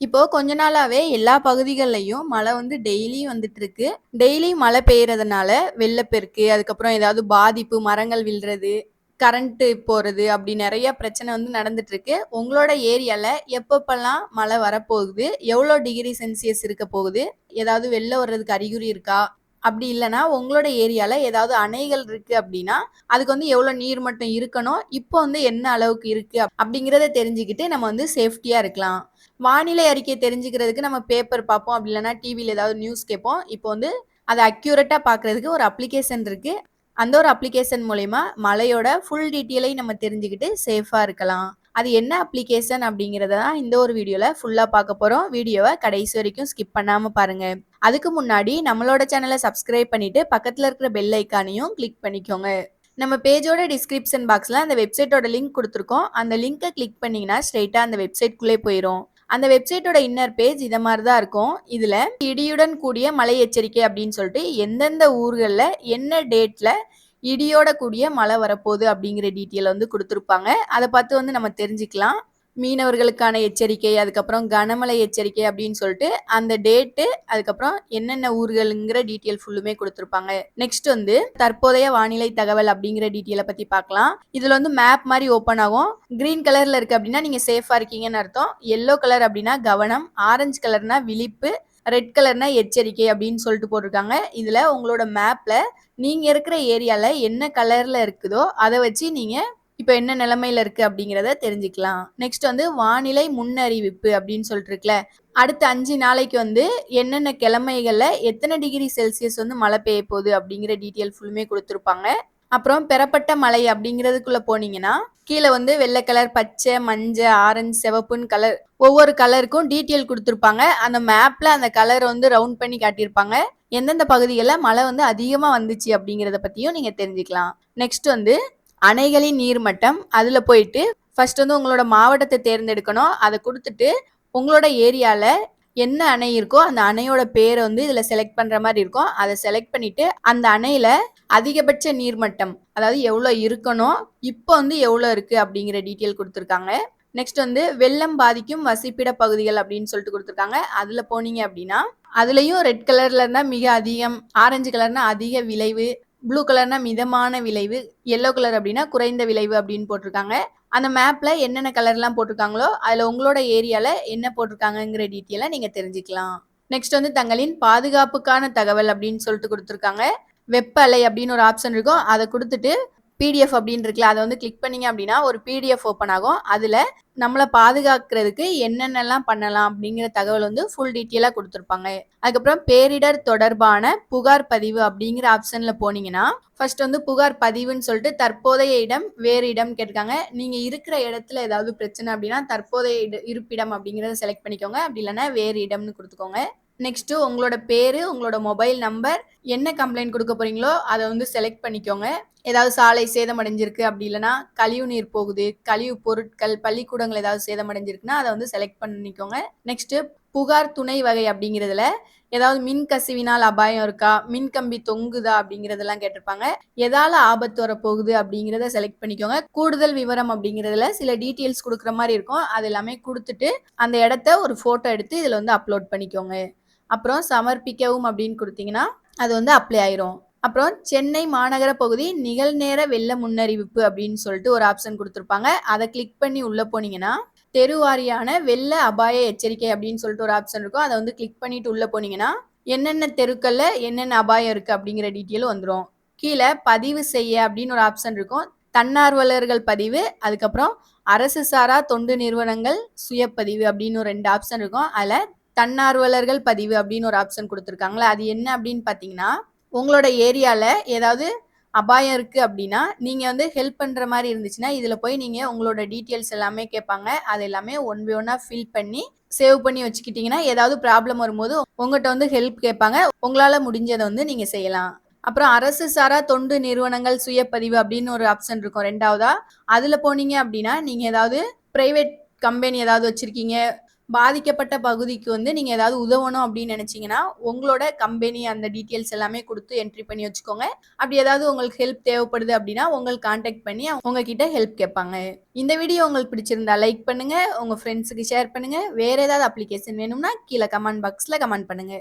இப்போ கொஞ்ச நாளாவே எல்லா பகுதிகள்லயும் மழை வந்து டெய்லியும் வந்துட்டு இருக்கு. டெய்லியும் மழை பெய்யறதுனால வெள்ளப்பெருக்கு, அதுக்கப்புறம் ஏதாவது பாதிப்பு, மரங்கள் விழுறது, கரண்ட் போறது அப்படி நெறைய பிரச்சனை வந்து நடந்துட்டு இருக்கு. உங்களோட ஏரியால எப்பப்பல்லாம் மழை வரப்போகுது? எவ்வளோ டிகிரி செல்சியஸ் இருக்க போகுது? ஏதாவது வெள்ளம் வர்றதுக்கு அறிகுறி இருக்கா? அப்படி இல்லன்னா உங்களோட ஏரியால ஏதாவது அணைகள் இருக்கு அப்படின்னா, அதுக்கு வந்து எவ்வளோ நீர் மட்டம் இருக்கணும்? இப்போ வந்து என்ன அளவுக்கு இருக்கு? அப்படிங்கிறத தெரிஞ்சுக்கிட்டு நம்ம வந்து சேஃப்டியா இருக்கலாம். வானிலை அறிக்கை தெரிஞ்சுக்கிறதுக்கு நம்ம பேப்பர் பார்ப்போம். அப்படி இல்லன்னா டிவில ஏதாவது நியூஸ் கேட்போம். இப்போ வந்து அத அக்யூரேட்டா பார்க்கறதுக்கு ஒரு அப்ளிகேஷன் இருக்கு. அந்த ஒரு அப்ளிகேஷன் மூலியமா மழையோட ஃபுல் டீட்டெயிலையும் நம்ம தெரிஞ்சுக்கிட்டு சேஃபா இருக்கலாம். அது என்ன அப்ளிகேஷன் அப்படிங்கிறத தான் இந்த ஒரு வீடியோல ஃபுல்லா பார்க்க போறோம். வீடியோவ கடைசி வரைக்கும் ஸ்கிப் பண்ணாம பாருங்க. அதுக்கு முன்னாடி நம்மளோட சேனல சப்ஸ்கிரைப் பண்ணிட்டு பக்கத்துல இருக்கிற பெல் ஐகானையும் கிளிக் பண்ணிக்கோங்க. நம்ம பேஜோட டிஸ்கிரிப்ஷன் பாக்ஸ்ல அந்த வெப்சைட்டோட லிங்க் குடுத்துருக்கோம். அந்த லிங்கை கிளிக் பண்ணீங்கன்னா ஸ்ட்ரெயிட்டா அந்த வெப்சைட்குள்ளே போயிரும். அந்த வெப்சைட்டோட இன்னர் பேஜ் இத மாதிரி தான் இருக்கும். இதுல இடியுடன் கூடிய மழை எச்சரிக்கை அப்படின்னு சொல்லிட்டு எந்தெந்த ஊர்கள்ல என்ன டேட்ல இடியோட கூடிய மழை வரப்போகுது அப்படிங்கிற டீட்டெயில் வந்து கொடுத்துருப்பாங்க. அதை பார்த்து வந்து நம்ம தெரிஞ்சுக்கலாம். மீனவர்களுக்கான எச்சரிக்கை, அதுக்கப்புறம் கனமழை எச்சரிக்கை அப்படின்னு சொல்லிட்டு அந்த டேட்டு, அதுக்கப்புறம் என்னென்ன ஊர்களுங்கிற டீட்டெயில் ஃபுல்லுமே கொடுத்துருப்பாங்க. நெக்ஸ்ட் வந்து தற்போதைய வானிலை தகவல் அப்படிங்கிற டீட்டெயிலை பத்தி பார்க்கலாம். இதுல வந்து மேப் மாதிரி ஓப்பன் ஆகும். கிரீன் கலர்ல இருக்கு அப்படின்னா நீங்க சேஃபா இருக்கீங்கன்னு அர்த்தம். எல்லோ கலர் அப்படின்னா கவனம், ஆரஞ்சு கலர்னா விழிப்பு, ரெட் கலர்னா எச்சரிக்கை அப்படின்னு சொல்லிட்டு போட்டிருக்காங்க. இதுல உங்களோட மேப்ல நீங்க இருக்கிற ஏரியால என்ன கலர்ல இருக்குதோ அதை வச்சு நீங்க இப்போ என்ன நிலைமையில இருக்கு அப்படிங்கிறத தெரிஞ்சுக்கலாம். நெக்ஸ்ட் வந்து வானிலை முன்னறிவிப்பு அப்படின்னு சொல்லிட்டு இருக்குல்ல, அடுத்த 5 நாளைக்கு வந்து என்னென்ன கிழமைகள்ல எத்தனை டிகிரி செல்சியஸ் வந்து மழை பெய்ய போகுது அப்படிங்கிற டீட்டெயில் ஃபுல்லுமே கொடுத்துருப்பாங்க. அப்புறம் பெறப்பட்ட மழை அப்படிங்கிறதுக்குள்ள போனீங்கன்னா கீழே வந்து வெள்ளை கலர், பச்சை, மஞ்சள், ஆரஞ்சு, சிவப்புன்னு கலர் ஒவ்வொரு கலருக்கும் டீட்டெயில் கொடுத்துருப்பாங்க. அந்த மேப்ல அந்த கலர் வந்து ரவுண்ட் பண்ணி காட்டியிருப்பாங்க. எந்தெந்த பகுதிகளில் மழை வந்து அதிகமாக வந்துச்சு அப்படிங்கிறத பற்றியும் நீங்கள் தெரிஞ்சுக்கலாம். நெக்ஸ்ட் வந்து அணைகளின் நீர்மட்டம், அதில் போயிட்டு ஃபர்ஸ்ட் வந்து உங்களோட மாவட்டத்தை தேர்ந்தெடுக்கணும். அதை கொடுத்துட்டு உங்களோட ஏரியால என்ன அணை இருக்கோ அந்த அணையோட பேரை வந்து இதுல செலக்ட் பண்ற மாதிரி இருக்கும். அதை செலக்ட் பண்ணிட்டு அந்த அணையில அதிகபட்ச நீர்மட்டம், அதாவது எவ்வளவு இருக்கணும், இப்போ வந்து எவ்வளவு இருக்கு அப்படிங்கிற டீட்டெயில் கொடுத்துருக்காங்க. நெக்ஸ்ட் வந்து வெள்ளம் பாதிக்கும் வசிப்பிட பகுதிகள் அப்படின்னு சொல்லிட்டு கொடுத்துருக்காங்க. அதுல போனீங்க அப்படின்னா அதுலயும் ரெட் கலர்ல இருந்தா மிக அதிகம், ஆரஞ்சு கலர்னா அதிக விளைவு, ப்ளூ கலர்னா மிதமான விளைவு, எல்லோ கலர் அப்படின்னா குறைந்த விளைவு அப்படின்னு போட்டிருக்காங்க. அந்த மேப்ல என்னென்ன கலர்லாம் போட்டிருக்காங்களோ அதுல உங்களோட ஏரியால என்ன போட்டிருக்காங்கங்கிற டீட்டெயிலை நீங்க தெரிஞ்சுக்கலாம். நெக்ஸ்ட் வந்து தங்களின் பாதுகாப்புக்கான தகவல் அப்படின்னு சொல்லிட்டு கொடுத்துருக்காங்க. வெப்ப அலை அப்படின்னு ஒரு ஆப்ஷன் இருக்கும். அதை கொடுத்துட்டு பிடிஎஃப் அப்படின்னு இருக்குல்ல, அதை வந்து கிளிக் பண்ணீங்க அப்படின்னா ஒரு பிடிஎஃப் ஓப்பன் ஆகும். அதுல நம்மளை பாதுகாக்கிறதுக்கு என்னென்னலாம் பண்ணலாம் அப்படிங்கிற தகவல் வந்து ஃபுல் டீட்டெயிலாக கொடுத்துருப்பாங்க. அதுக்கப்புறம் பேரிடர் தொடர்பான புகார் பதிவு அப்படிங்கிற ஆப்ஷன்ல போனீங்கன்னா ஃபர்ஸ்ட் வந்து புகார் பதிவுன்னு சொல்லிட்டு தற்போதைய இடம், வேறு இடம் கேட்டிருக்காங்க. நீங்க இருக்கிற இடத்துல ஏதாவது பிரச்சனை அப்படின்னா தற்போதைய இருப்பிடம் அப்படிங்கிறத செலக்ட் பண்ணிக்கோங்க. அப்படி இல்லைன்னா வேறு இடம்னு கொடுத்துக்கோங்க. நெக்ஸ்ட் உங்களோட பேரு, உங்களோட மொபைல் நம்பர், என்ன கம்ப்ளைண்ட் கொடுக்க போறீங்களோ அதை வந்து செலக்ட் பண்ணிக்கோங்க. ஏதாவது சாலை சேதமடைஞ்சிருக்கு, அப்படி இல்லைன்னா கழிவு நீர் போகுது, கழிவு பொருட்கள், பள்ளிக்கூடங்கள் ஏதாவது சேதமடைஞ்சிருக்குன்னா அதை வந்து செலக்ட் பண்ணிக்கோங்க. நெக்ஸ்ட் புகார் துணை வகை அப்படிங்கிறதுல ஏதாவது மின் கசிவினால் அபாயம் இருக்கா, மின் கம்பி தொங்குதா அப்படிங்கறதெல்லாம் கேட்டிருப்பாங்க. எதால ஆபத்து வரப்போகுது அப்படிங்கிறத செலக்ட் பண்ணிக்கோங்க. கூடுதல் விவரம் அப்படிங்கிறதுல சில டீட்டெயில்ஸ் கொடுக்குற மாதிரி இருக்கும். அது எல்லாமே கொடுத்துட்டு அந்த இடத்த ஒரு போட்டோ எடுத்து இதுல வந்து அப்லோட் பண்ணிக்கோங்க. அப்புறம் சமர்ப்பிக்கவும் அப்படின்னு கொடுத்தீங்கன்னா அது வந்து அப்ளை ஆயிரும். அப்புறம் சென்னை மாநகர பகுதி நிகழ்நேர வெள்ள முன்னறிவிப்பு அப்படின்னு சொல்லிட்டு ஒரு ஆப்ஷன் கொடுத்துருப்பாங்க. அதை கிளிக் பண்ணி உள்ள போனீங்கன்னா தெருவாரியான வெள்ள அபாய எச்சரிக்கை அப்படின்னு சொல்லிட்டு ஒரு ஆப்ஷன் இருக்கும். அதை வந்து கிளிக் பண்ணிட்டு உள்ள போனீங்கன்னா என்னென்ன தெருக்கள்ல என்னென்ன அபாயம் இருக்கு அப்படிங்கிற டீட்டெயில் வந்துடும். கீழே பதிவு செய்ய அப்படின்னு ஒரு ஆப்ஷன் இருக்கும். தன்னார்வலர்கள் பதிவு, அதுக்கப்புறம் அரசு சாரா தொண்டு நிறுவனங்கள் சுயப்பதிவு அப்படின்னு ஒரு 2 ஆப்ஷன் இருக்கும். அதுல தன்னார்வலர்கள் பதிவு அப்படின்னு ஒரு ஆப்ஷன் கொடுத்துருக்காங்களா, அது என்ன அப்படின்னு பாத்தீங்கன்னா உங்களோட ஏரியால ஏதாவது அபாயம் இருக்கு அப்படின்னா நீங்க வந்து ஹெல்ப் பண்ற மாதிரி இருந்துச்சுன்னா இதுல போய் நீங்க உங்களோட டீட்டெயில்ஸ் எல்லாமே கேட்பாங்க. அது எல்லாமே ஒன் பை ஒன்னா ஃபில் பண்ணி சேவ் பண்ணி வச்சுக்கிட்டீங்கன்னா ஏதாவது ப்ராப்ளம் வரும்போது உங்ககிட்ட வந்து ஹெல்ப் கேட்பாங்க. உங்களால முடிஞ்சதை வந்து நீங்க செய்யலாம். அப்புறம் அரசு சாரா தொண்டு நிறுவனங்கள் சுயப்பதிவு அப்படின்னு ஒரு ஆப்ஷன் இருக்கும் 2வதா. அதுல போனீங்க அப்படின்னா நீங்க ஏதாவது பிரைவேட் கம்பெனி ஏதாவது வச்சிருக்கீங்க, பாதிக்கப்பட்ட பகுதிக்கு வந்து நீங்க ஏதாவது உதவணும் அப்படின்னு நினைச்சீங்கன்னா, உங்களோட கம்பெனி அந்த டீட்டெயில்ஸ் எல்லாமே குடுத்து என்ட்ரி பண்ணி வச்சுக்கோங்க. அப்படி ஏதாவது உங்களுக்கு ஹெல்ப் தேவைப்படுது அப்படின்னா, உங்கள கான்டாக்ட் பண்ணி உங்க கிட்ட ஹெல்ப் கேட்பாங்க. இந்த வீடியோ உங்களுக்கு பிடிச்சிருந்தா லைக் பண்ணுங்க, உங்க ஃப்ரெண்ட்ஸுக்கு ஷேர் பண்ணுங்க. வேற ஏதாவது அப்ளிகேஷன் வேணும்னா கீழ கமெண்ட் பாக்ஸ்ல கமெண்ட் பண்ணுங்க.